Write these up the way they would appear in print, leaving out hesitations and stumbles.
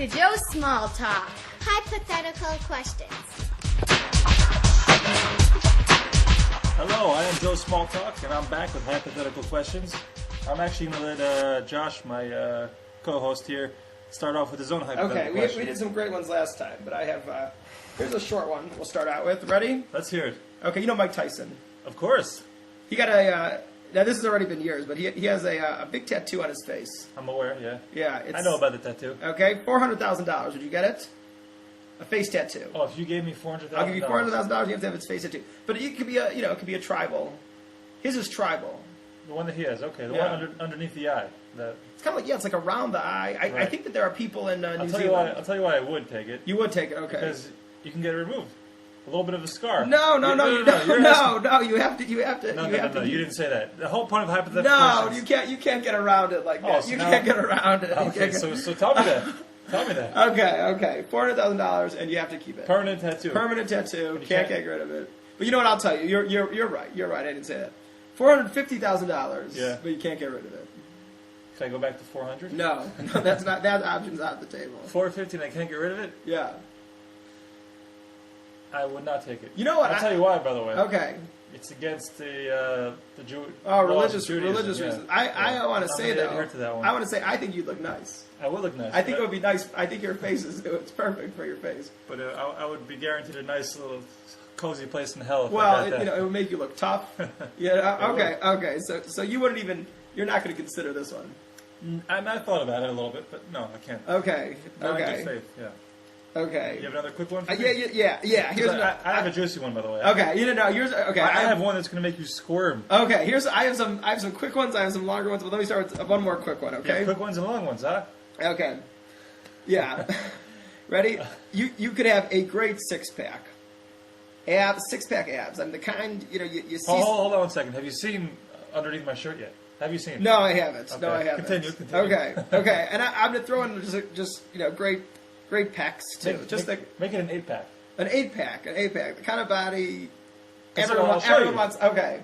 to Joe Small Talk. Hypothetical questions. Hello, I am Joe Small Talk, and I'm back with hypothetical questions. I'm actually going to let Josh, my co-host here, start off with his own hypothetical question. We did some great ones last time, but I have, here's a short one we'll start out with. Ready? Let's hear it. Okay, you know Mike Tyson. Of course. He got now this has already been years, but he has a big tattoo on his face. I'm aware, yeah. Yeah. I know about the tattoo. Okay, $400,000. Would you get it? A face tattoo. Oh, if you gave me $400,000. I'll give you $400,000. You have to have his face tattoo. But it could be it could be a tribal. His is tribal. The one that he has, okay. The Yeah. one underneath the eye. It's kind of like, it's like around the eye. I Right. think that there are people in New I'll Zealand. tell you why I would take it. You would take it, okay. Because you can get it removed. A little bit of a scar. No, you have to. No, you didn't say that. The whole point of hypothetical No, questions. you can't get around it like that. so You now- can't get around it. Okay, so tell me that. Tell me that. Okay. $400,000 and you have to keep it. Permanent tattoo. Permanent tattoo. You Can't get rid of it. But you know what? I'll tell you. You're right. You're right. I didn't say that. $450,000. Yeah. But you can't get rid of it. Can I go back to 400? No, that's not. That option's out the table. 450 and I can't get rid of it? Yeah. I would not take it. You know what? I'll tell you why, by the way. Okay. It's against the Jew. Religious Judaism, reasons. yeah. I want to say though. To that one. I want to say I think you'd look nice. I would look nice. I think it would be nice. I think your face it's perfect for your face. But I would be guaranteed a nice little cozy place in hell if I Well, got that. it would make you look tough. Yeah. Okay. So you wouldn't even. You're not going to consider this one. I thought about it a little bit, but no, I can't. Okay. Not in good faith, yeah. Okay. You have another quick one for me? Yeah. Here's I have a juicy one, by the way. Okay, you know, yours. Okay, I have one that's going to make you squirm. Okay, I have some quick ones. I have some longer ones, but let me start with one more quick one. Okay. Yeah, quick ones and long ones, huh? Okay. Yeah. Ready? You could have a great six-pack. Six-pack abs. I'm the kind you see. Hold on 1 second. Have you seen underneath my shirt yet? Have you seen it? No, I haven't. Okay. No, I haven't. Continue. Okay. And I'm gonna throw in just great pecs too. Make it an 8-pack. An 8-pack. The kind of body I'll show everyone you. wants. Okay.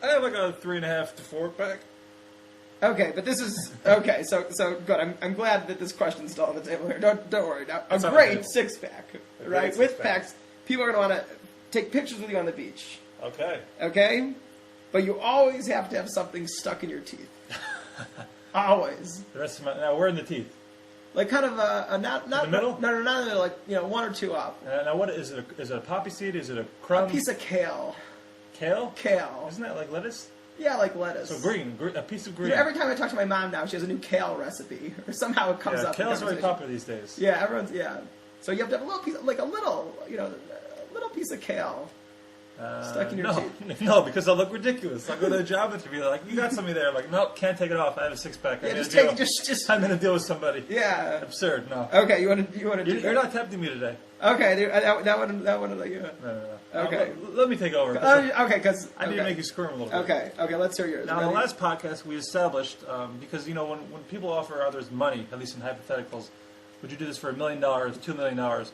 I have like a 3.5 to 4-pack. Okay, but this is okay. So good. I'm glad that this question's still on the table here. Don't worry. Now, a It's on the great table. six-pack, A right? great With six-pack. packs, people are going to want to take pictures with you on the beach. Okay. Okay, but you always have to have something stuck in your teeth. Always. The rest of now we're in the teeth. Like kind of a not in the middle? No, not in the middle. Like one or two up. Now what is it? Is it a poppy seed? Is it a crumb? A piece of kale. Kale? Kale. Isn't that like lettuce? Yeah, like lettuce. So green, a piece of green. Every time I talk to my mom now, she has a new kale recipe, or somehow it comes up. in Kale's very conversation. popular these days. Yeah, everyone's So you have to have a little piece, like a little piece of kale stuck in your teeth. No, because I'll look ridiculous. I'll go to a job interview, like, you got something there. Like, nope, can't take it off. I have a 6-pack. Yeah, just. I'm gonna deal with somebody. Yeah. Absurd. No. Okay, you want to do You're that? not tempting me today. Okay, that one like you. No. Okay. Let me take over. Okay, because I need to make you squirm a little bit. Okay, let's hear yours. Now, in the last podcast, we established, because, when people offer others money, at least in hypotheticals, would you do this for $1 million, $2 million?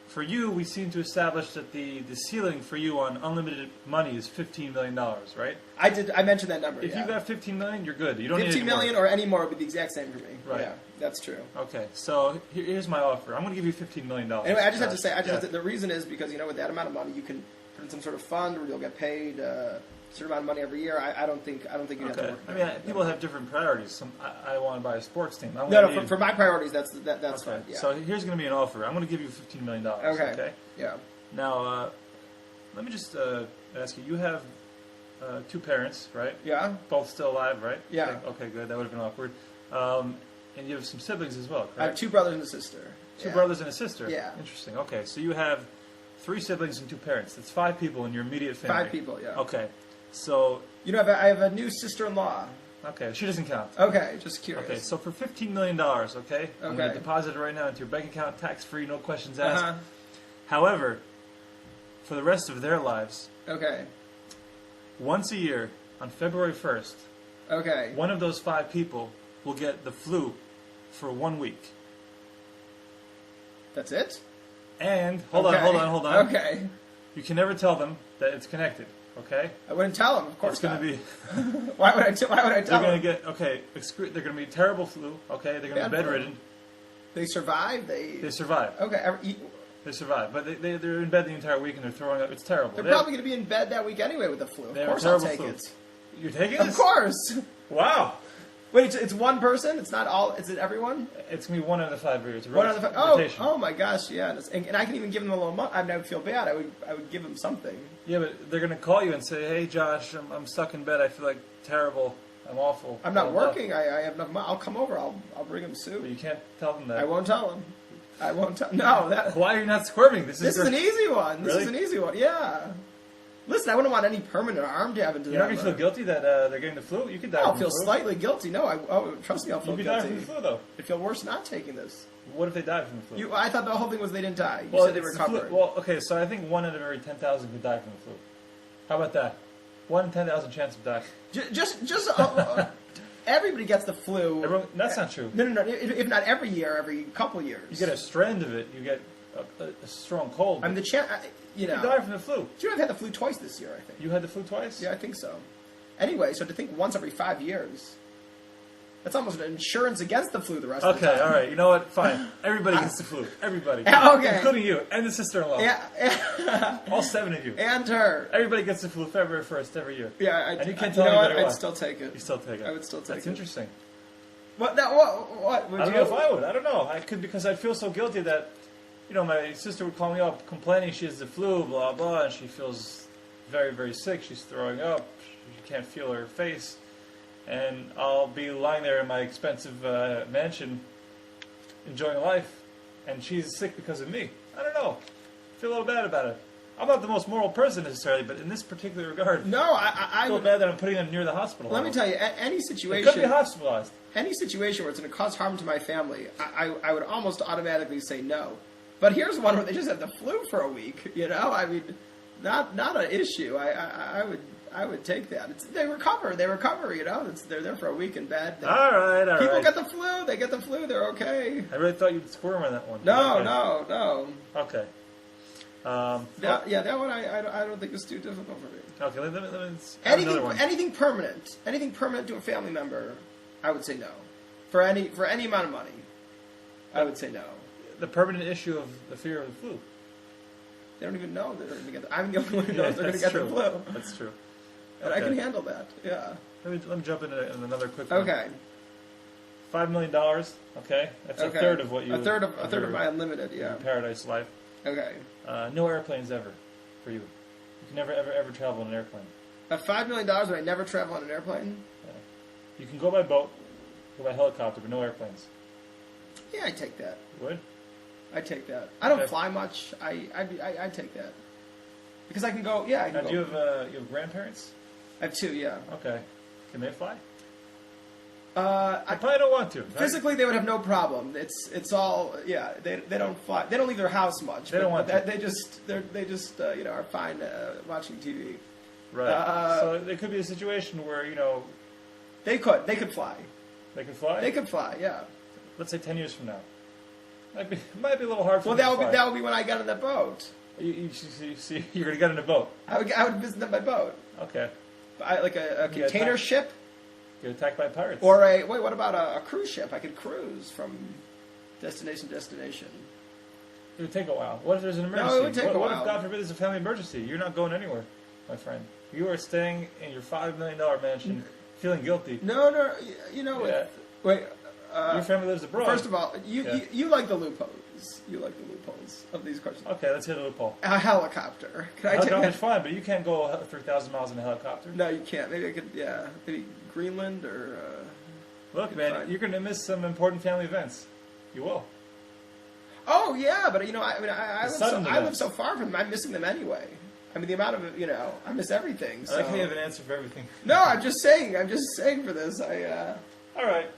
For you, we seem to establish that the ceiling for you on unlimited money is $15 million, right? I mentioned that number. If you got $15 million, you're good. You don't need 15 any more. million or any more would be the exact same for me. Right. Yeah, that's true. Okay, so here's my offer. I'm going to give you $15 million. Anyway, I just have to say, the reason is because with that amount of money, you can put in some sort of fund where you'll get paid a certain amount of money every year. I don't think you'd have to work. I mean, people have different priorities. I want to buy a sports team. For my priorities, that's okay. fine. Yeah. So here's going to be an offer. I'm going to give you $15 million. Okay. Yeah. Now, let me just ask you. You have 2 parents, right? Yeah. Both still alive, right? Yeah. Okay, good. That would have been awkward. And you have some siblings as well, correct? I have 2 brothers and a sister. 2 brothers and a sister? Yeah. Interesting. Okay, so you have 3 siblings and 2 parents. That's 5 people in your immediate family. 5 people, yeah. Okay. So... I have a new sister-in-law. Okay, she doesn't count. Okay, just curious. Okay, so for $15 million, okay? I'm going to deposit it right now into your bank account, tax-free, no questions asked. However, for the rest of their lives, okay, once a year, on February 1st, okay, one of those 5 people will get the flu for 1 week. That's it? And, hold on. Okay. You can never tell them that it's connected, okay? I wouldn't tell them, of course. It's going to be... Why would I tell them? They're going to get, they're going to be terrible flu, okay? They're going to be bedridden. They survive. They survive. Okay. They survive, but they're in bed the entire week and they're throwing up. It's terrible. They're probably going to be in bed that week anyway with the flu. Of course, I'll take it. You're taking Of this? course. Wow. Wait, it's one person? It's not all? Is it everyone? It's going to be 1 out of 5 years. One out of 5. Rotation. Oh my gosh, yeah. And I can even give them a little money. I mean, I would feel bad. I would give them something. Yeah, but they're going to call you and say, "Hey, Josh, I'm stuck in bed. I feel like terrible. I'm awful. I'm not working. I have enough money. I'll come over. I'll bring them soup. But you can't tell them that. I won't tell them. I won't tell. No, that. Why are you not squirming? This is an easy one. This Really? is an easy one. Yeah. Listen, I wouldn't want any permanent harm to happen to them. You're not going to feel guilty that they're getting the flu? You could die I'll from the feel flu. slightly guilty. No, trust me, I'll feel You could guilty. die from the flu, though. I feel worse not taking this. What if they died from the flu? I thought the whole thing was they didn't die. You well, said they it's the flu- recovered. Well, okay, so I think 1 out of every 10,000 could die from the flu. How about that? 1 in 10,000 chance of dying. Everybody gets the flu. That's not true. No. If not every year, every couple years. You get a strand of it, you get a strong cold. I mean, you die from the flu. Do you know I've had the flu twice this year, I think. You had the flu twice? Yeah, I think so. Anyway, so to think once every 5 years, that's almost an insurance against the flu the rest of the time. Okay, all right. You know what? Fine. Everybody gets the flu. Everybody. Okay. Including you and the sister-in-law. Yeah. All 7 of you. And her. Everybody gets the flu February 1st every year. Yeah, and you can't tell anybody why. I'd still take it. You still take it. I would still take it. That's interesting. What? What? Would I don't you? know if I would. I don't know. I could because I'd feel so guilty that, my sister would call me up complaining she has the flu, blah, blah, and she feels very, very sick. She's throwing up. She can't feel her face. And I'll be lying there in my expensive mansion enjoying life, and she's sick because of me. I don't know. I feel a little bad about it. I'm not the most moral person necessarily, but in this particular regard, No, I feel would. bad that I'm putting them near the hospital. Let me tell you, any They situation. could be hospitalized. Any situation where it's going to cause harm to my family, I would almost automatically say no. But here's one where they just have the flu for a week. I mean, not an issue. I would take that. They recover. They're there for a week in bed. All right. People get the flu. They get the flu. They're okay. I really thought you'd squirm on that one. No. Okay. That one I don't think is too difficult for me. Okay, let me another one. Anything permanent to a family member, I would say no. For any amount of money, I would say no. The permanent issue of the fear of the flu. They don't even know they're going to get I'm the only one who knows they're going to get the flu. That's true. And I can handle that, yeah. Let me jump in another quick one. Okay. $5 million, okay? That's a third of what you... A third of my unlimited, yeah. Paradise life. Okay. No airplanes ever for you. You can never, ever travel on an airplane. $5 million and I never travel on an airplane? Yeah. You can go by boat, go by helicopter, but no airplanes. Yeah, I'd take that. You would? I'd take that. I don't fly much. I'd take that. Because I can go, yeah, I can now, go. do you have grandparents? I have 2, yeah. Okay. Can they fly? I probably don't want to. Right? Physically, they would have no problem. It's all, yeah. They don't fly. They don't leave their house much. They don't want to. They just are fine watching TV. Right. So there could be a situation where they could fly. They could fly. They could fly. Yeah. Let's say 10 years from now. Might be a little hard for Well, them to fly. that would be when I got on the boat. You you're going to get in a boat. I would visit them by boat. Okay. Like a container ship. Get attacked by pirates. Or what about a cruise ship? I could cruise from destination to destination. It would take a while. What if there's an emergency? No, it would take a What while. if, God forbid, there's a family emergency? You're not going anywhere, my friend. You are staying in your $5 million mansion, feeling guilty. No. Yeah. Wait. Your family lives abroad. First of all, you like the loopholes. You like the loopholes of these questions. Okay, let's hit a loophole. A helicopter. Can I take Helicopter's that? fine, but you can't go 3,000 miles in a helicopter. No, you can't. Maybe I could. Yeah, maybe Greenland or. Look, man, fine. you're going to miss some important family events. You will. Oh yeah, but I live so events. far from them. I'm missing them anyway. I mean, the amount of I miss everything. So. I like how you have an answer for everything. No, I'm just saying for this. All right.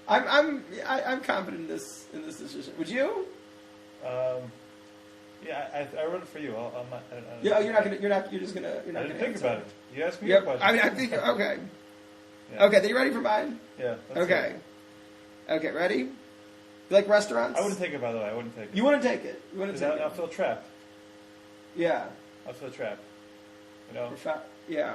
I'm confident in this decision. Would you? Yeah, I wrote it for you. I'm not. Yeah, you're just gonna. You're not I didn't gonna think answer. about it. You asked me a question. I mean, I think. Okay. Yeah. Okay. Then you ready for mine? Yeah. Okay. Okay. Ready? You like restaurants? I wouldn't take it, by the way. I wouldn't take it. You wouldn't take it. You wouldn't take I'll it. feel trapped. Yeah. I'll feel trapped. Yeah.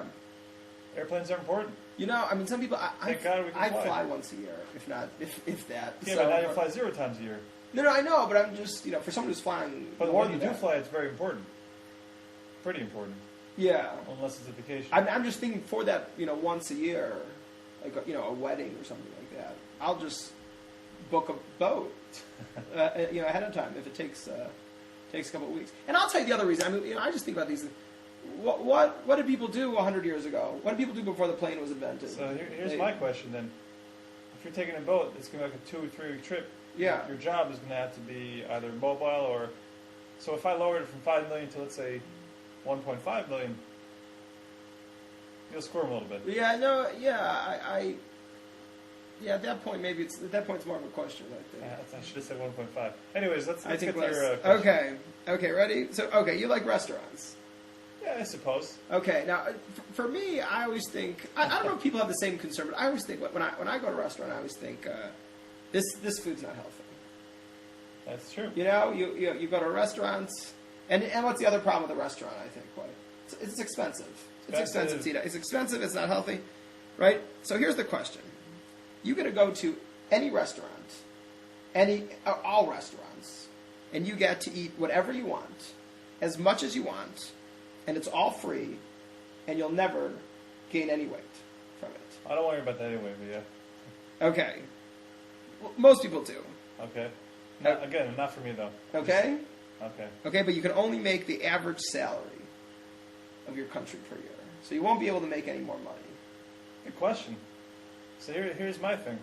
Airplanes are important. You know, I mean, some people. Thank God we can fly. fly once a year, if not, if that. Yeah, So, but now you fly 0 times a year. No, I know, but I'm just, you know, for someone who's flying But more when you than do that. fly, it's very important. Pretty important. Yeah. Unless it's a vacation. I'm just thinking for that, you know, once a year, like, you know, a wedding or something like that. I'll just book a boat, you know, ahead of time if it takes a couple of weeks. And I'll tell you the other reason. I mean, you know, I just think about these. What did people do 100 years ago? What did people do before the plane was invented? So here's my question then. If you're taking a boat, it's going to be like a 2 or 3 week trip. Yeah. Your job is going to have to be either mobile or... So if I lowered it from 5 million to, let's say, 1.5 million, you'll squirm a little bit. Yeah, no, yeah, yeah, at that point, maybe it's more of a question, I think. I should have said 1.5. Anyways, let's I think get to your less. question. Okay, ready? So, okay, you like restaurants. Yeah, I suppose. Okay, now, for me, I always think, I don't know if people have the same concern, but I always think, when I go to a restaurant, I always think, this food's not healthy. That's true. You know, you go to a restaurant, and what's the other problem with a restaurant, I think? What? It's expensive. It's expensive to eat. It's expensive, it's not healthy, right? So here's the question. You get to go to any restaurant, all restaurants, and you get to eat whatever you want, as much as you want, and it's all free, and you'll never gain any weight from it. I don't worry about that anyway, but yeah. Okay. Well, most people do. Okay. Again, not for me, though. Okay? Okay. Okay, but you can only make the average salary of your country per year. So you won't be able to make any more money. Good question. So here's my thing.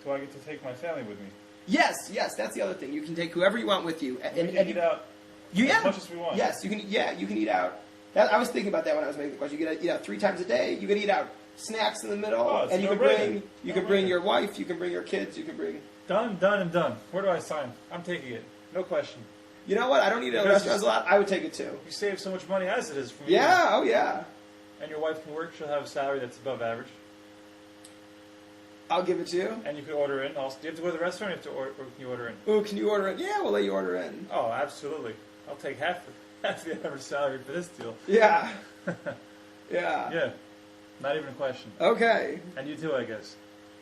Do I get to take my family with me? Yes, that's the other thing. You can take whoever you want with you. And we can eat out as much as we want. Yes, you can eat out. I was thinking about that when I was making the question. You can eat out 3 times a day. You can eat out snacks in the middle. Oh, and you can no-brainer. bring your wife, you can bring your kids, you can bring... Done, and done. Where do I sign? I'm taking it. No question. You know what? I don't eat at restaurants a lot. I would take it too. You save so much money as it is from Yeah, oh yeah. And your wife can work. She'll have a salary that's above average. I'll give it to you. And you can order in. Also, do you have to go to the restaurant or can you order in? Ooh, can you order in? Yeah, we'll let you order in. Oh, absolutely. I'll take half the average salary for this deal. Yeah. Yeah. Yeah. Not even a question. Okay. And you too, I guess.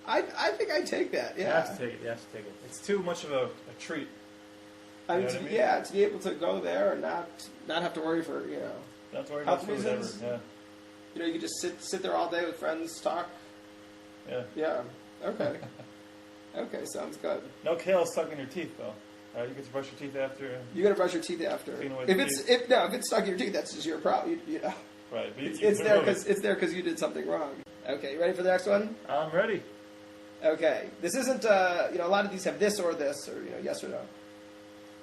I think I'd take that, yeah. You have to take it. You have to take it. It's too much of a treat. I mean, You know what I mean? yeah, to be able to go there and not have to worry for, you know... Don't have to worry health about food ever. reasons. Yeah. You know, you can just sit there all day with friends, talk. Yeah. Yeah. Okay. Okay, sounds good. No kale stuck in your teeth, though. Right? You get to brush your teeth after. You gotta brush your teeth after. Clean away If the it's stuck in your teeth, that's just your problem. You know, Right. But it's there because you did something wrong. Okay, you ready for the next one? I'm ready. Okay, this isn't. You know, a lot of these have this or yes or no.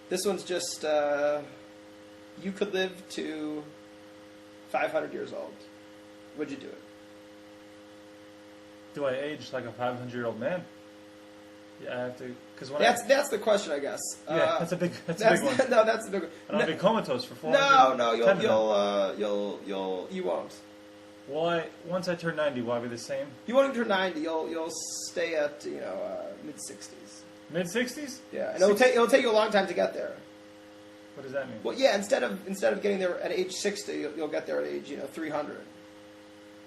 This one's just. You could live to 500 years old. Would you do it? Do I age like a 500-year-old man? Yeah, I have to. Because when That's the question, I guess. yeah, that's a big one. No, that's the big one. And I'll be comatose for 400. You won't. Well, once I turn 90, will I be the same? You won't even turn 90. You'll stay at mid-60s. Mid-60s? Yeah, and it'll take you a long time to get there. What does that mean? Well, yeah, instead of getting there at age 60, you'll get there at age 300.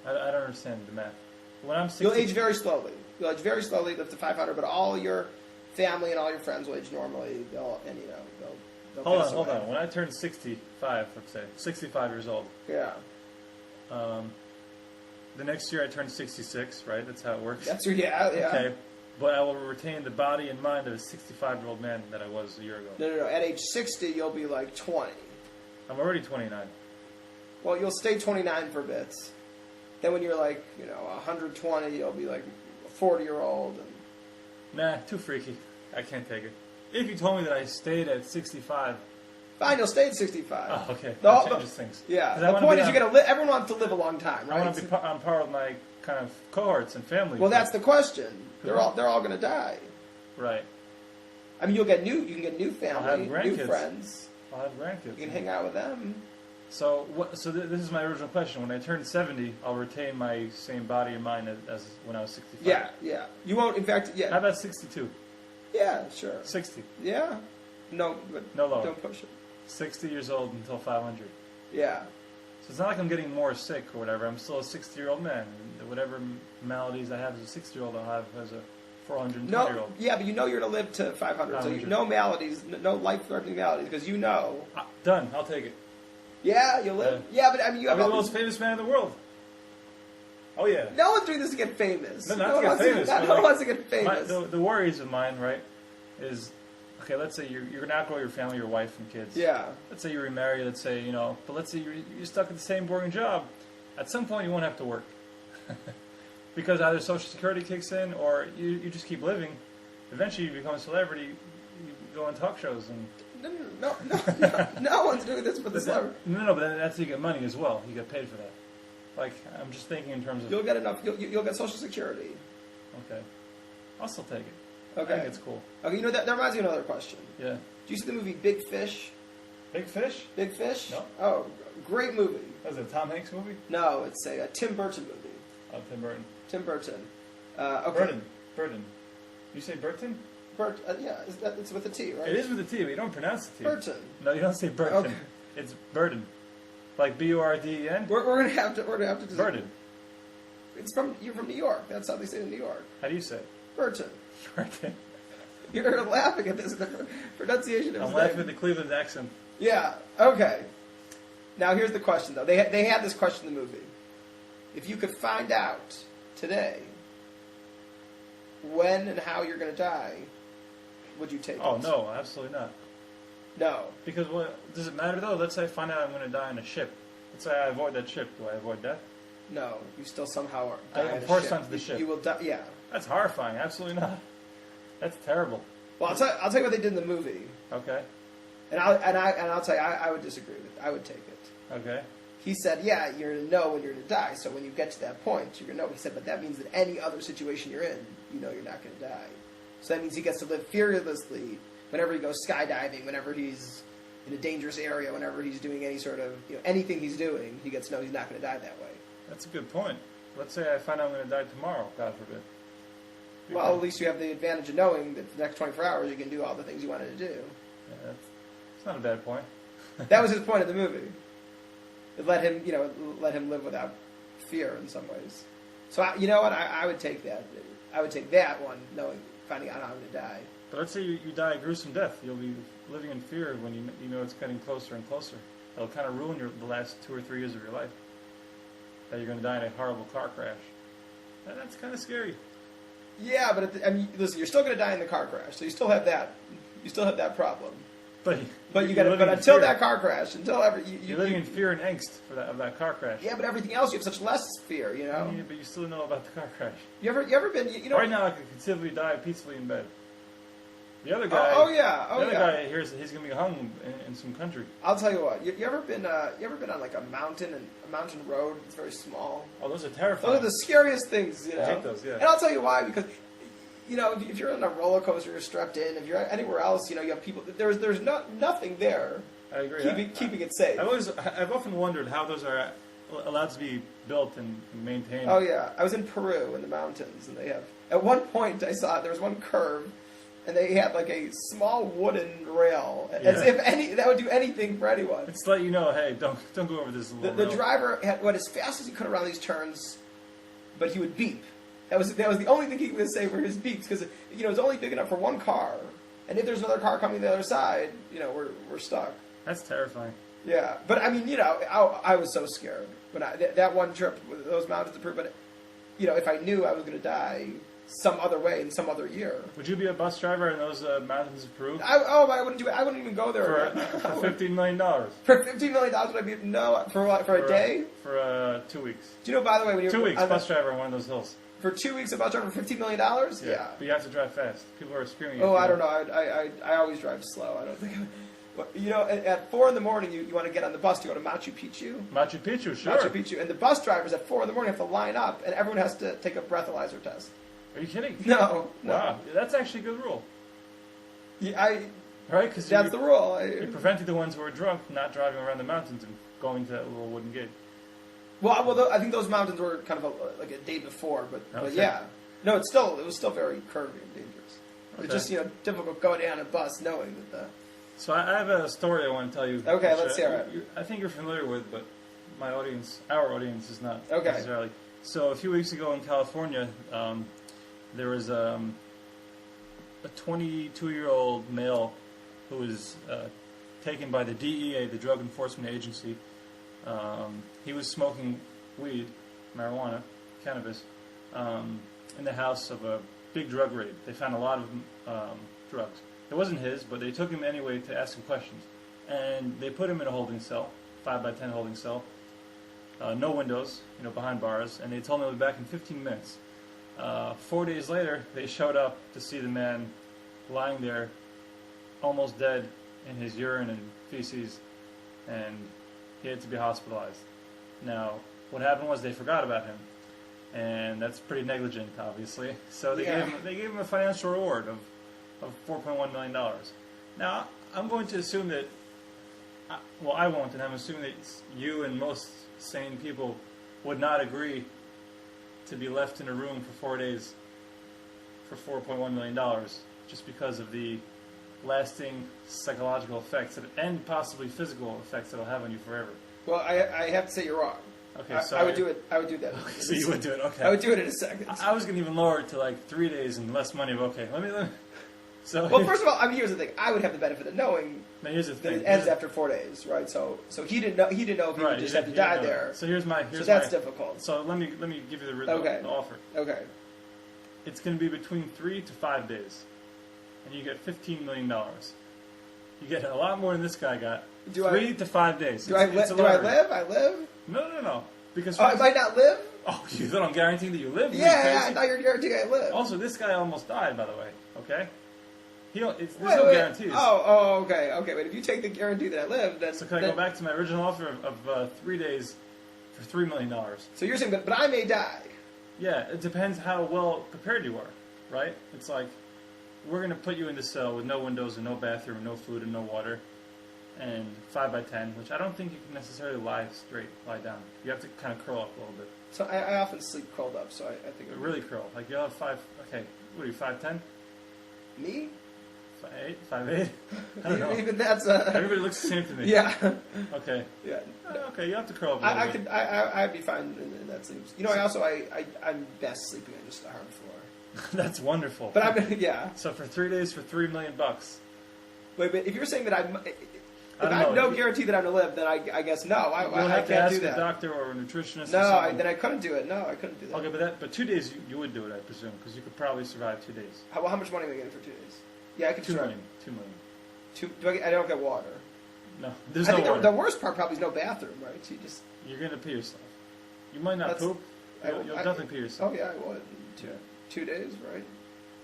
I don't understand the math. When I'm 60, You'll age very slowly. You'll age very slowly, live to 500, but all your family and all your friends will age normally. They'll pass Hold away. on. When I turn 65, let's say 65 years old. Yeah, The next year I turn 66, right? That's how it works. yeah. Okay, but I will retain the body and mind of a 65-year-old man that I was a year ago. No. At age 60, you'll be like 20. I'm already 29. Well, you'll stay 29 for a bit. Then when you're like 120, you'll be like a 40-year-old. Nah, too freaky. I can't take it. If you told me that I stayed at 65... Fine, you'll stay at 65. Oh, okay. That changes things. Yeah, 'Cause the point is everyone wants to live a long time, right? I want to be on par with my kind of cohorts and family. Well, that's the question. They're all going to die. Right. I mean, you can get new family, I'll have new grandkids. friends. I'll have grandkids. You can hang out with them. So this is my original question. When I turn 70, I'll retain my same body and mind as when I was 65. Yeah. You won't, in fact, How about 62? Yeah, sure. 60. Yeah. No, but No lower. don't push it. 60 years old until 500. Yeah. So it's not like I'm getting more sick or whatever. I'm still a 60-year-old man. And whatever maladies I have as a 60-year-old, I'll have as a 420-year-old. No, yeah, but you know you're going to live to 500. So you know maladies, no life-threatening maladies, because you know. Done. I'll take it. Yeah, you'll live. Yeah, but I mean, you have I'm the all most these... famous man in the world. Oh, yeah. No one's doing this to get famous. No, not to get famous. No one wants to get famous. The worries of mine, right, is, okay, let's say you're going to outgrow your family, your wife and kids. Yeah. Let's say you remarry, let's say, but let's say you're stuck at the same boring job. At some point, you won't have to work. Because either Social Security kicks in or you just keep living. Eventually, you become a celebrity, you go on talk shows. And No one's doing this for the celebrity. No, but that's how you get money as well. You get paid for that. Like, I'm just thinking in terms of... You'll get enough, you'll get Social Security. Okay. I'll still take it. Okay. I think it's cool. Okay, that reminds me of another question. Yeah. Do you see the movie Big Fish? Big Fish? Big Fish? No. Oh, great movie. Was it a Tom Hanks movie? No, it's a Tim Burton movie. Oh, Tim Burton. Tim Burton. Okay. Burton. You say Burton? Yeah, it's with a T, right? It is with a T, but you don't pronounce the T. Burton. No, you don't say Burton. Okay. It's Burton. Like B-U-R-D-E-N? We're gonna have to disagree. Burton. You're from New York. That's how they say it in New York. How do you say it? Burton. Burton. You're laughing at this. The pronunciation of I'm his laughing name. at the Cleveland accent. Yeah. Okay. Now here's the question, though. They had this question in the movie. If you could find out today when and how you're going to die, would you take it? Oh, no, absolutely not. No. Because what does it matter, though? Let's say I find out I'm going to die on a ship. Let's say I avoid that ship. Do I avoid death? No. You still somehow die I'm on a forced ship. onto the ship. You will die. Yeah. That's horrifying. Absolutely not. That's terrible. Well, I'll tell you what they did in the movie, Okay. and I'll tell you I would disagree with it. I would take it. Okay. He said, yeah, you're going to know when you're going to die. So when you get to that point, you're going to know. He said, but that means that any other situation you're in, you know you're not going to die. So that means he gets to live fearlessly whenever he goes skydiving, whenever he's in a dangerous area, whenever he's doing any sort of, anything he's doing, he gets to know he's not going to die that way. That's a good point. Let's say I find out I'm going to die tomorrow, God forbid. Well, at least you have the advantage of knowing that for the next 24 hours you can do all the things you wanted to do. Yeah, it's not a bad point. That was his point of the movie. It let him live without fear in some ways. So you know what? I would take that. I would take that one, finding out how I'm going to die. But let's say you die a gruesome death. You'll be living in fear when you know it's getting closer and closer. It'll kind of ruin the last 2 or 3 years of your life. That you're going to die in a horrible car crash. And that's kind of scary. Yeah, but listen, you're still going to die in the car crash, so you still have that. You still have that problem. But you got to. But until that car crash, you're living in fear and angst of that car crash. Yeah, but everything else you have such less fear, Yeah, but you still know about the car crash. You ever been? Right now, I could conceivably die peacefully in bed. The other guy. The other guy hears that he's going to be hung in some country. I'll tell you what. You ever been on like a mountain road? It's very small. Oh, those are terrifying. Those are the scariest things. I hate those. Yeah. And I'll tell you why, because if you're on a roller coaster, you're strapped in. If you're anywhere else, you have people. There's nothing there. I agree. Keeping it safe. I've often wondered how those are allowed to be built and maintained. Oh yeah, I was in Peru in the mountains, and they have. At one point, I saw there was one curve, and they had like a small wooden rail, as if that would do anything for anyone. It's to let you know, hey, don't go over this. The driver went as fast as he could around these turns, but he would beep. That was the only thing he would say were his beeps, because it's only big enough for one car, and if there's another car coming the other side, we're stuck. That's terrifying. Yeah, but I mean, I was so scared when that one trip with those mountains to Peru. But if I knew I was going to die some other way in some other year, would you be a bus driver in those mountains of Peru? I wouldn't do it. I wouldn't even go there for $15 million. For $15 million, would I be for what? For a day? For 2 weeks. Do you know? By the way, when you're 2 weeks bus driver on one of those hills. For 2 weeks, a bus driver for $15 million? Yeah. But you have to drive fast. People are screaming. Oh, I don't know. I always drive slow. I don't think. At 4 in the morning, you want to get on the bus to go to Machu Picchu. Machu Picchu, sure. Machu Picchu, and the bus drivers at 4 in the morning have to line up, and everyone has to take a breathalyzer test. Are you kidding? No. Wow, that's actually a good rule. Yeah, right? Because that's the rule. You're preventing the ones who are drunk not driving around the mountains and going to that little wooden gate. Well, I think those mountains were kind of like a day before, but yeah. No, it was still very curvy and dangerous. Okay. It's just, difficult going down a bus knowing that So I have a story I want to tell you. Okay, let's hear it. I think you're familiar with, but my audience, our audience, is not Okay. necessarily. So a few weeks ago in California, there was a 22-year-old male who was taken by the DEA, the Drug Enforcement Agency. He was smoking weed, marijuana, cannabis, in the house of a big drug raid. They found a lot of drugs. It wasn't his, but they took him anyway to ask him questions. And they put him in a holding cell, 5x10 holding cell, no windows, behind bars, and they told him he'll be back in 15 minutes. 4 days later, they showed up to see the man lying there, almost dead in his urine and feces, and he had to be hospitalized. Now, what happened was they forgot about him, and that's pretty negligent, obviously. So they gave him a financial reward of $4.1 million. Now, I'm going to assume that, well, I won't, and I'm assuming that you and most sane people would not agree to be left in a room for 4 days for $4.1 million just because of the lasting psychological effects and possibly physical effects that it'll have on you forever. Well, I have to say you're wrong. Okay, so I would do it. I would do that. Okay, so you would do it. Okay, I would do it in a second. I was going to even lower it to like 3 days and less money. But okay, let me. So well, first of all, here's the thing. I would have the benefit of knowing now here's the that thing. it ends after 4 days, right? So he didn't know. He didn't know if he would just have to die there. So here's so that's difficult. So let me give you the offer. Okay. It's going to be between 3 to 5 days, and you get $15 million. You get a lot more than this guy got. 3 to 5 days. Do I live? I live? No. Because I might not live. Oh, you thought I'm guaranteeing that you live? Yeah, I thought you were guaranteeing I live. Also, this guy almost died, by the way. Okay. There's no guarantees. Okay. But if you take the guarantee that I live, then... So can I go back to my original offer of 3 days for $3 million? So you're saying, but I may die. Yeah, it depends how well prepared you are, right? It's like, we're going to put you in the cell with no windows and no bathroom, no food and no water, and 5x10, which I don't think you can necessarily lie down. You have to kind of curl up a little bit. So I often sleep curled up, so I think... Really curl. Like you'll have okay, what are you, 5'10"? Me? 5'8"? 5'8"? I don't know. Even that's Everybody looks the same to me. Yeah. Okay. Yeah. Okay, you have to curl up a little bit. I'd be fine in that sleep. I'm best sleeping on just a hard floor. That's wonderful. But yeah. So for 3 days for $3 million. Wait, but if you're saying that if I have know. no guarantee that I'm going to live, then I guess no. I You'll have to can't ask do that. a doctor or a nutritionist. No, then I couldn't do it. No, I couldn't do that. Okay, but 2 days you would do it, I presume, because you could probably survive 2 days. How much money am I getting for 2 days? Yeah, I could $2 survive. $2 million. I don't get water. No, there's I no think water. the worst part probably is no bathroom, right? You're going to pee yourself. You might not poop. You'll definitely pee yourself. Oh, yeah, I would. 2 days, right?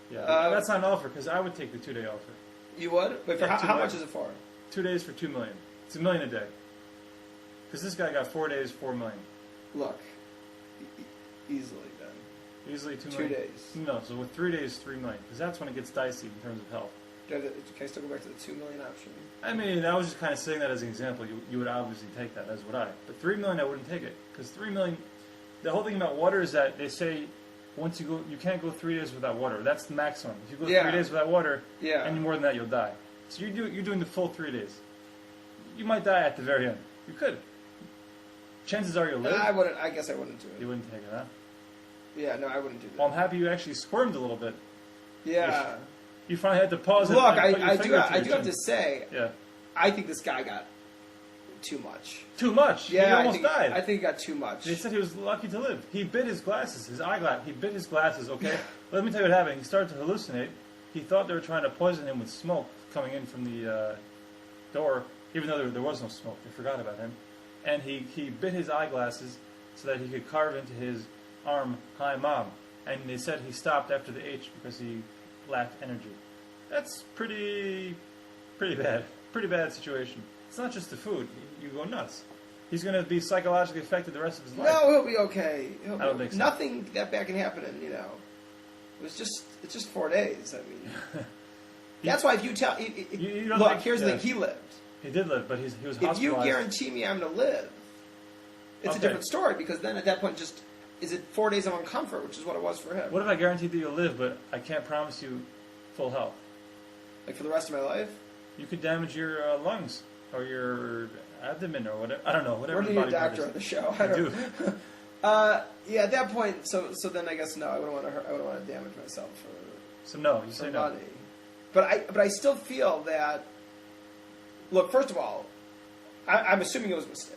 Yeah, that's not an offer, because I would take the 2-day offer. You would? Wait, how much is it for? 2 days for $2 million. It's $1 million a day. Because this guy got 4 days, $4 million. Look, easily then. Easily 2 2 million. days. No, so with 3 days, $3 million. Because that's when it gets dicey in terms of health. Can I still go back to the $2 million option? I mean, I was just kind of saying that as an example. You would obviously take that, as would I. But $3 million, I wouldn't take it. Because $3 million, the whole thing about water is that they say once you can't go 3 days without water. That's the maximum. If you go 3 days without water, any more than that, you'll die. So you're doing the full 3 days. You might die at the very end. You could. Chances are you'll live. I guess I wouldn't do it. You wouldn't take it, huh? Yeah, no, I wouldn't do that. Well, I'm happy you actually squirmed a little bit. Yeah. You finally had to pause. Look, and put your finger to I do your have to say, yeah. I think this guy got too much. Too much? Yeah, he almost died. I think he got too much. They said he was lucky to live. He bit his glasses, his eyeglass. He bit his glasses, okay? Let me tell you what happened. He started to hallucinate. He thought they were trying to poison him with smoke coming in from the door, even though there was no smoke. They forgot about him. And he bit his eyeglasses so that he could carve into his arm, "Hi, Mom." And they said he stopped after the H because he lacked energy. That's pretty bad. Pretty bad situation. It's not just the food. You go nuts. He's going to be psychologically affected the rest of his life. No, he'll be okay. I don't think so. Nothing that bad can happen in, it's just 4 days. I mean, that's why if you tell... Look, here's the thing. He lived. He did live, but he was hospitalized. If you guarantee me I'm going to live, it's a different story, because then at that point just... Is it 4 days of uncomfort, which is what it was for him? What if I guarantee that you'll live, but I can't promise you full health? Like for the rest of my life? You could damage your lungs. or your abdomen or whatever. I don't know. Whatever. We're the gonna body need a part doctor is. on the show. I do. Yeah, at that point, so then I guess no, I wouldn't want to hurt. I wouldn't want to damage myself for So no, you say for no. money. But I still feel that. Look, first of all, I'm assuming it was a mistake.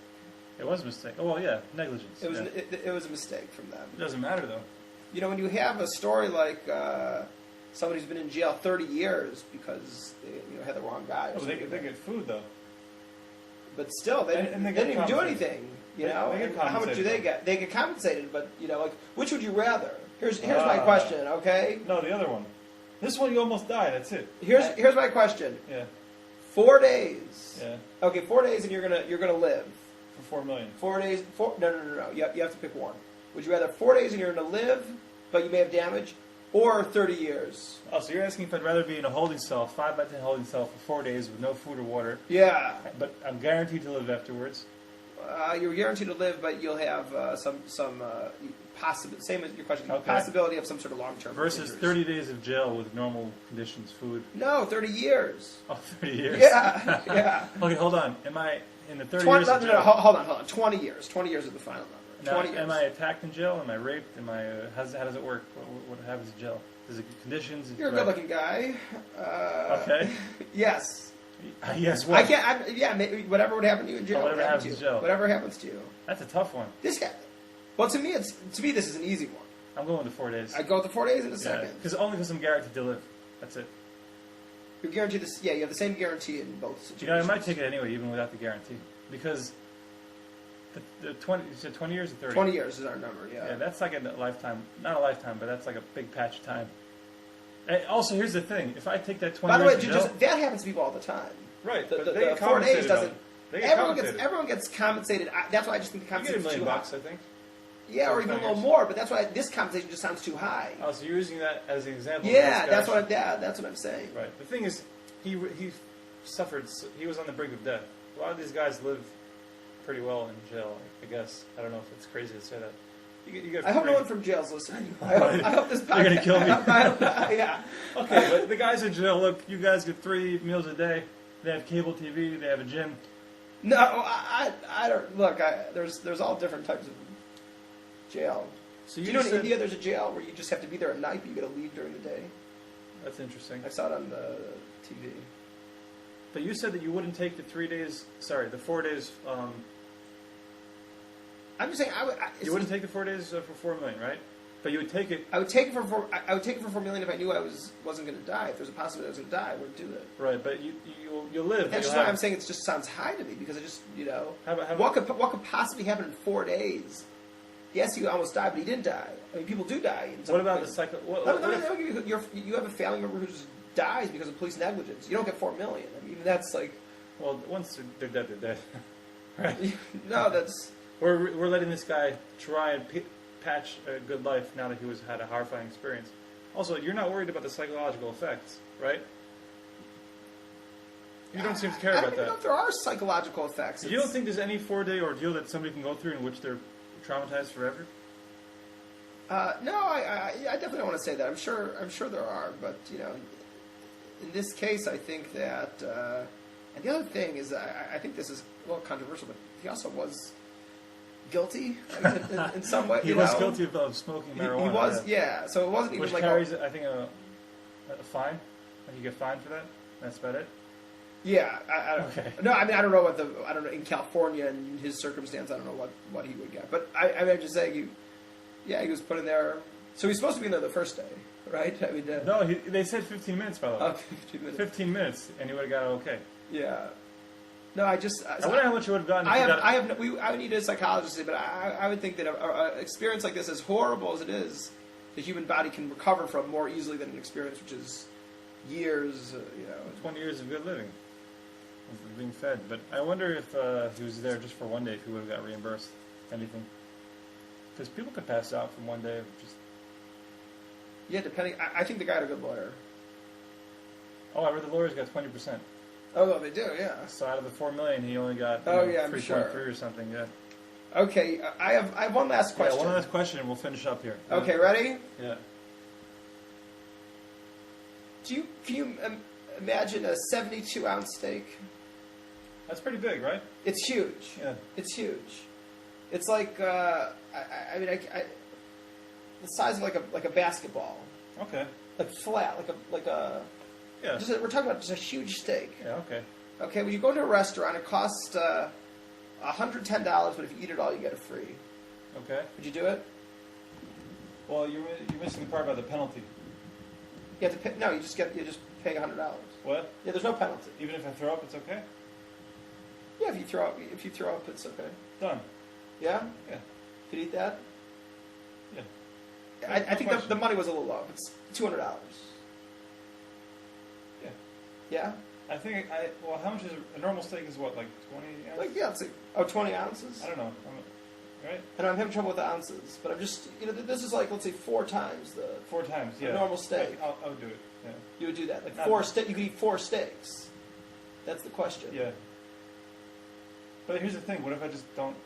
It was a mistake. Oh well, yeah, negligence. It was yeah. it was a mistake from them. It doesn't matter though. You know, when you have a story like somebody who's been in jail 30 years because they had the wrong guy. Or Oh, they something. get food though. But still, they And they didn't get even do compensated. anything. You They- know, they get And how much do compensated, they though. get? They get compensated, but you know, like, which would you rather? Here's my question. Okay, No, the other one. This one you almost die. That's it. here's my question. Yeah. 4 days. Yeah. Okay, 4 days, and you're gonna live. For 4 million. 4 days. No. You have to pick one. Would you rather 4 days and you're gonna live, but you may have damage, or 30 years? Oh, so you're asking if I'd rather be in a holding cell, 5 by 10 holding cell for 4 days with no food or water, Yeah. but I'm guaranteed to live afterwards. You're guaranteed to live, but you'll have some possibility. Same as your question. Okay. Possibility of some sort of long-term Versus injuries. 30 days of jail with normal conditions, food. No, 30 years. Oh, 30 years. Yeah, yeah. Okay, hold on. Am I in the 30 20, years no, of no, jail? no, hold on. 20 years. 20 years is the final number. Now, 20 years. am I attacked in jail? Am I raped? Am I? How does it work? What happens in jail? Is it conditions? You're a good-looking guy. Okay. Yes. Yes. What? I can't. Yeah, maybe whatever would happen to you in jail. Oh, whatever would happen happens to in you. jail. Whatever happens to you. That's a tough one. This guy. Well, to me, this is an easy one. I'm going with the 4 days. I go with the 4 days in a second. Because I'm guaranteed to live. That's it. You're guaranteed this. Yeah, you have the same guarantee in both situations. You know, I might take it anyway, even without the guarantee, because the 20. You said 20 years or 30. 20 years is our number. Yeah. Yeah, that's like a lifetime. Not a lifetime, but that's like a big patch of time. And also, here's the thing: if I take that 20 By the way, years in jail, that happens to people all the time. right? The, But the, they the get 4 days compensated on doesn't. it. They get Everyone compensated. gets compensated. That's why I just think the You get $1 compensation million, too high. I think. Yeah, or even a 20 little years. more. But that's why this compensation just sounds too high. Oh, so you're using that as an example? of Yeah, this that's guy. that's what I'm saying. Right. The thing is, he suffered. He was on the brink of death. A lot of these guys live pretty well in jail. I guess. I don't know if it's crazy to say that. You get I hope no free- one from jail's listening. I hope this podcast. You're gonna kill me. Yeah. Okay, but the guys in jail, look, you guys get 3 meals a day. They have cable TV. They have a gym. No, I don't look. There's all different types of jail. So Do you know in said- India there's a jail where you just have to be there at night, but you got to leave during the day? That's interesting. I saw it on the TV. But you said that you wouldn't take the 3 days. Sorry, the 4 days. I'm just saying You wouldn't take the 4 days for 4 million, right? But you would take it. I would take it for I would take it for $4 million if I knew I wasn't going to die. If there's a possibility I was going to die, I would do it. Right, but you'll live. That's you'll just why have- I'm saying it just sounds high to me because it just How about- what could possibly happen in 4 days? Yes, he almost died, but he didn't die. I mean, people do die. In some What about the places. cycle? You have a family member who just dies because of police negligence. You don't get $4 million. I mean, that's like Well, once they're dead, they're dead. Right. no, that's We're letting this guy try and patch a good life now that he had a horrifying experience. Also, you're not worried about the psychological effects, right? You don't seem to care I about don't even know that. if there are psychological effects. You don't think there's any 4-day ordeal that somebody can go through in which they're traumatized forever? No, I definitely don't want to say that. I'm sure there are, but in this case, I think that. And the other thing is, I think this is a little controversial, but he also was guilty in some way. He was guilty of smoking marijuana. He was, yeah. So it wasn't even Which like carries, I think, a fine. Like you get fined for that. That's about it. yeah. Okay. No, I mean I don't know I don't know in California and his circumstance. I don't know what he would get, but I mean, I'm just saying he was put in there. So he's supposed to be in there the first day, right? I mean, No, they said 15 minutes, by the way. 15 minutes. 15 minutes, and he would have got it okay. Yeah. No, I just. I wonder how much you would have gotten if you got I would need a psychologist, to say, but I would think that an experience like this, as horrible as it is, the human body can recover from more easily than an experience which is years. 20 years of good living, of being fed. But I wonder if he was there just for 1 day, if he would have got reimbursed anything. Because people could pass out from 1 day of just. Yeah, depending. I think the guy had a good lawyer. Oh, I read the lawyers got 20%. Oh, well, they do, yeah. So out of the 4 million, he only got Oh, yeah, I'm 3.3 sure. or something. Yeah. Okay, I have one last question. Yeah, one last question, and we'll finish up here. Okay, ready? Yeah. Can you imagine a 72-ounce steak? That's pretty big, right? It's huge. Yeah. It's huge. It's like the size of like a basketball, Okay. like flat, like a. Yeah. We're talking about just a huge steak. Yeah. Okay. Okay, when you go to a restaurant, it costs $110, but if you eat it all, you get it free. Okay. Would you do it? Well, you're missing the part about the penalty. You have to pay. No, you just pay $100. What? Yeah, there's no penalty. Even if I throw up, it's okay? Yeah, if you throw up, it's okay. Done. Yeah. Yeah. Could eat that. Yeah. I think the money was a little low. It's $200. Yeah. Yeah. I think well, how much is a normal steak? Is what, like 20 ounces? Like, yeah, it's 20 ounces. I don't know. Right? And I'm having trouble with the ounces, but I'm just, this is like, let's say 4 times the 4 times. Yeah. normal steak. I'll do it. Yeah. You would do that, like Not 4 steak. You could eat 4 steaks. That's the question. Yeah. But here's the thing. What if I just don't?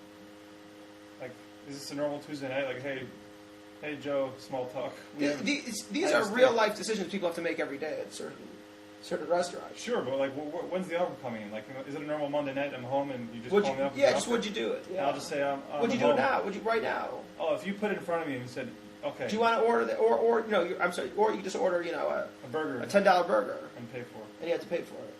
Like, is this a normal Tuesday night? Like, hey Joe, small talk. These are real life decisions people have to make every day at certain restaurants. Sure, but like, when's the offer coming in? Like, is it a normal Monday night? I'm home and you just Would call you, me up. yeah, just would you do it? Yeah. And I'll just say would you do it now? Would you right now? Oh, if you put it in front of me and you said, okay. Do you want to order or no? I'm sorry. Or you just order a burger, a $10 burger, and pay for it. and you have to pay for it.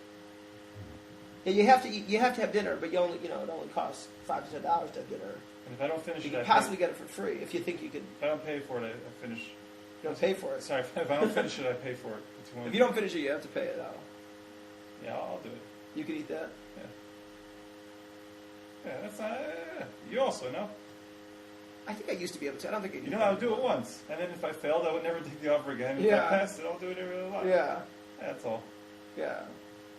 Yeah, you have to eat. You have to have dinner, but you only it only costs $5 to $10 to have dinner. And if I don't finish You it, can possibly get it for free if you think you could. If I don't pay for it, I finish. You don't pay for it. Sorry, if I don't finish it, I pay for it. If you don't finish it, you have to pay it out. Yeah, I'll do it. You can eat that. Yeah, that's not. You also know. I think I used to be able to. I don't think I. You know, I'll do it once, and then if I failed, I would never take the offer again. If I passed it, I'll do it every other lot. Yeah. That's all. Yeah.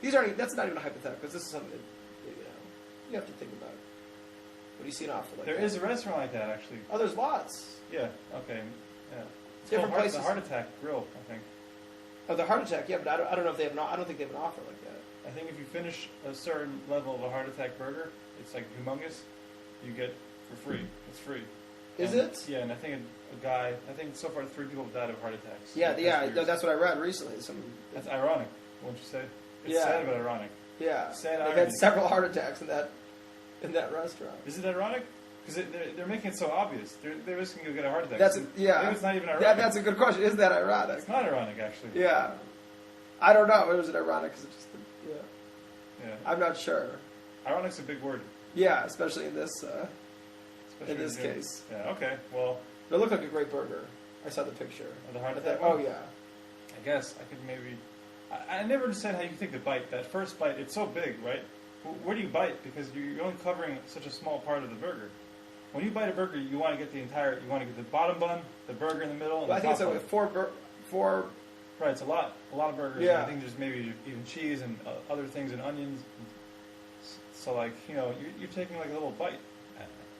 These aren't. That's not even a hypothetical because this is something that you have to think about. When you see an offer like There that. is a restaurant like that, actually. Oh, there's lots. Yeah. Okay. Yeah. It's Different called places. The Heart Attack Grill, I think. Oh, the heart attack. Yeah, but I don't know if they have. I don't think they have an offer like that. I think if you finish a certain level of a heart attack burger, it's like humongous. You get for free. It's free. Is And- it? Yeah, and I think a guy. I think so far 3 people have died of heart attacks. Yeah, in the yeah. past few No, years. that's what I read recently. That's ironic, won't you say? It's Yeah. sad but ironic. Yeah. Sad They've irony. had several heart attacks in that restaurant. Is it ironic? Because they're making it so obvious. They're risking you'll get a heart attack. That's So yeah. Maybe it's not even ironic. That's a good question. Is that ironic? It's not ironic, actually. Yeah. I don't know. Was it ironic? Because it just yeah. Yeah. I'm not sure. Ironic's a big word. Yeah, especially in this Especially in this when you're- case. Yeah. Okay. Well, It looked like a great burger. I saw the picture. of the heart I attack. thought, oh one? yeah. I guess I could maybe. I never understand how you take the bite. That first bite, it's so big, right? Where do you bite? Because you're only covering such a small part of the burger. When you bite a burger, you want to get the entire. You want to get the bottom bun, the burger in the middle, and Well, I the think top it's bun. like four. Right, it's a lot of burgers. Yeah. And I think there's maybe even cheese and other things and onions. So like you're taking like a little bite.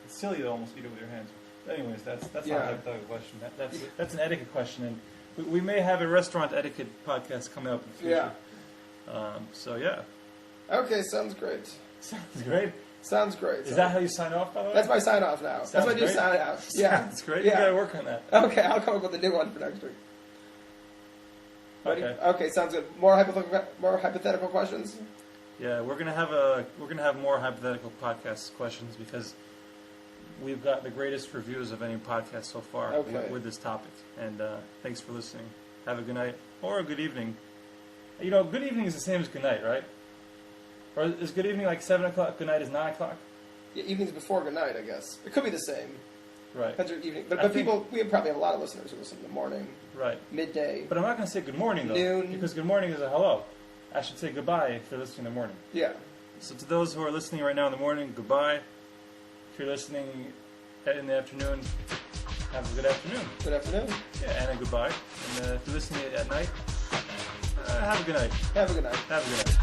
It's silly to almost eat it with your hands. But anyways, that's not Yeah. a hypothetical question. That's an etiquette question, and we may have a restaurant etiquette podcast coming up in the future. Yeah. So yeah, Okay, sounds great. sounds great. Sounds great. Is that how you sign off, by the way? That's my sign off now. That's my new great. sign off. Yeah. That's great. Yeah. You gotta work on that. Okay, I'll come up with a new one for next week. Ready? Okay. Okay, sounds good. More hypothetical questions. Yeah, we're gonna have more hypothetical podcast questions because we've got the greatest reviews of any podcast so far Okay. with this topic. And thanks for listening. Have a good night or a good evening. Good evening is the same as good night, right? Or is good evening like 7 o'clock? Good night is 9 o'clock. Yeah, evenings before good night, I guess. It could be the same. Right. Depends on evening. But I think- we probably have a lot of listeners who listen in the morning, Right. midday. But I'm not gonna say good morning though, Noon. because good morning is a hello. I should say goodbye if you're listening in the morning. Yeah. So to those who are listening right now in the morning, goodbye. If you're listening in the afternoon, have a good afternoon. Good afternoon. Yeah, and a goodbye. And if you're listening at night, have a good night. Have a good night. Have a good night.